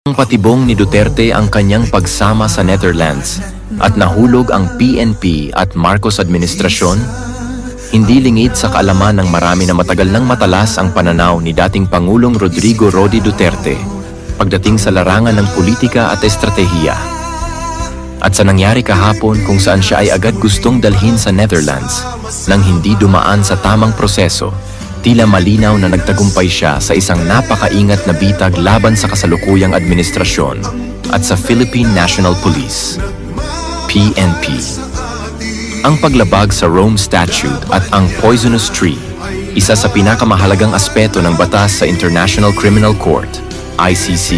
Patibong ni Duterte ang kanyang pagsama sa Netherlands at nahulog ang PNP at Marcos administrasyon, hindi lingid sa kaalaman ng marami na matagal nang matalas ang pananaw ni dating Pangulong Rodrigo Rody Duterte pagdating sa larangan ng politika at estratehiya. At sa nangyari kahapon kung saan siya ay agad gustong dalhin sa Netherlands nang hindi dumaan sa tamang proseso, tila malinaw na nagtagumpay siya sa isang napakaingat na bitag laban sa kasalukuyang administrasyon at sa Philippine National Police, PNP. Ang paglabag sa Rome Statute at ang Poisonous Tree, isa sa pinakamahalagang aspeto ng batas sa International Criminal Court, ICC,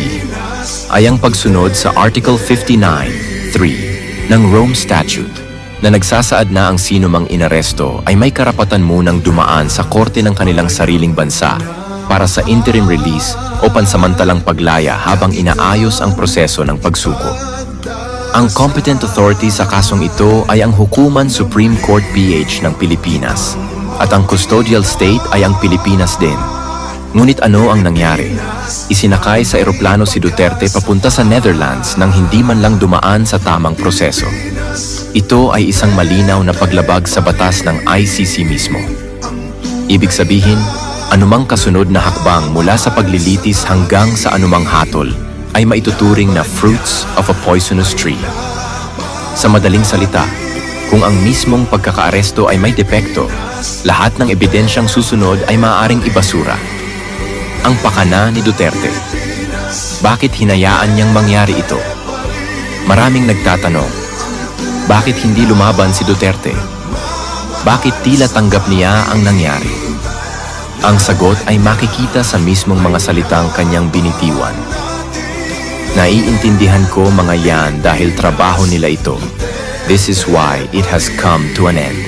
ay ang pagsunod sa Article 59(3) ng Rome Statute na nagsasaad na ang sino mang inaresto ay may karapatan munang dumaan sa korte ng kanilang sariling bansa para sa interim release o pansamantalang paglaya habang inaayos ang proseso ng pagsuko. Ang competent authority sa kasong ito ay ang Hukuman Supreme Court PH ng Pilipinas at ang custodial state ay ang Pilipinas din. Ngunit ano ang nangyari? Isinakay sa eroplano si Duterte papunta sa Netherlands nang hindi man lang dumaan sa tamang proseso. Ito ay isang malinaw na paglabag sa batas ng ICC mismo. Ibig sabihin, anumang kasunod na hakbang mula sa paglilitis hanggang sa anumang hatol ay maituturing na fruits of a poisonous tree. Sa madaling salita, kung ang mismong pagkakaaresto ay may depekto, lahat ng ebidensyang susunod ay maaaring ibasura. Ang pakana ni Duterte. Bakit hinayaan niyang mangyari ito? Maraming nagtatanong, bakit hindi lumaban si Duterte? Bakit tila tanggap niya ang nangyari? Ang sagot ay makikita sa mismong mga salitang kanyang binitiwan. Naiintindihan ko mga yan dahil trabaho nila ito. This is why it has come to an end.